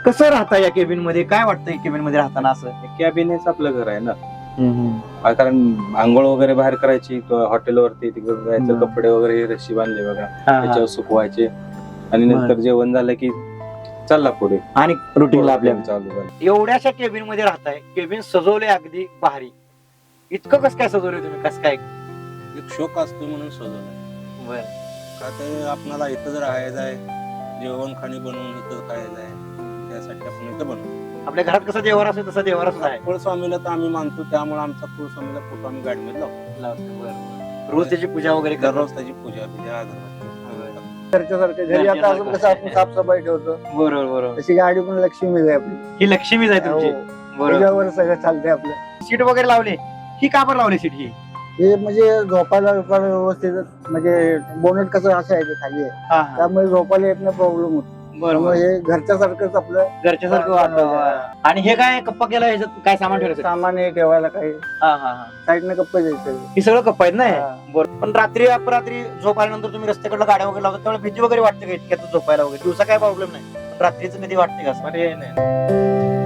कसं राहता या केबिन मध्ये? काय वाटतं केबिन मध्ये राहताना असं? कॅबिन हेच आपलं घर आहे ना. कारण आंघोळ वगैरे बाहेर करायची हॉटेलवरती तिकडे जायचं, बरं. कपडे वगैरे रशी बांधले बघा हा, हा. त्याच्यावर सुकवायचे आणि नंतर बरं. जेवण झालं की चालला पुढे आणि रुटीनला आपल्या चालू झालं. एवढ्याशा केबिन मध्ये राहताय, केबिन सजवले अगदी भारी. इतकं कसं काय सजवलंय तुम्ही? कसं काय? एक शोक असतो म्हणून सजवलाय. बर. का तर आपल्याला इथंच राहायचं आहे, जेवण खाणी बनवून इथंच खायचं आहे, त्यासाठी आपण इथं बनवतो. आपल्या घरात कसं देवारा असतो तसा देवारा सुद्धा आहे. कुळस्वामीला तर आम्ही मानतो, त्यामुळे आमचा कुळस्वामीला फोटो आम्ही गाडीमध्ये लावतो. रोज त्याची पूजा वगैरे करतो. दररोज त्याची पूजा अगरबत्ती घरच्यासारखं घरी आता असं कसं आपण साफसफाई ठेवतो बरोबर बरोबर. तशी गाडी पण लक्ष्मी आहे आपली. ही लक्ष्मीच आहे तुमची. हो. बरोबर. त्याच्यावर सगळं चालतंय आपलं. सीट वगैरे लावले, ही का बरं लावली सीट ही? हे म्हणजे झोपायला व्यवस्थित, म्हणजे बोनट कसं असं आहे ते खाली आहे, हा हा. त्यामुळे झोपायला येत नाही, प्रॉब्लेम होतो. बरोबर. त्यामुळे हे घरच्यासारखंच आपलं घरच्यासारखं वाटतं. आणि हे काय कप्पा केला, ह्याच्यात काय सामान ठेवायचं? सामान हे ठेवायला काही हा हा हा. साईडने कप्पे द्यायचे. ही सगळं कप्पा आहेत ना हे? हा. बरोबर. पण रात्री अपरात्री झोप आल्यानंतर तुम्ही रस्त्याकडे गाड्या वगैरे लावता त्यामुळे भीती वगैरे वाटते का इतक्यात झोपायला वगैरे? दिवसा काय प्रॉब्लेम नाही, पण रात्रीचं कधी वाटते का असं? पर्याय नाही.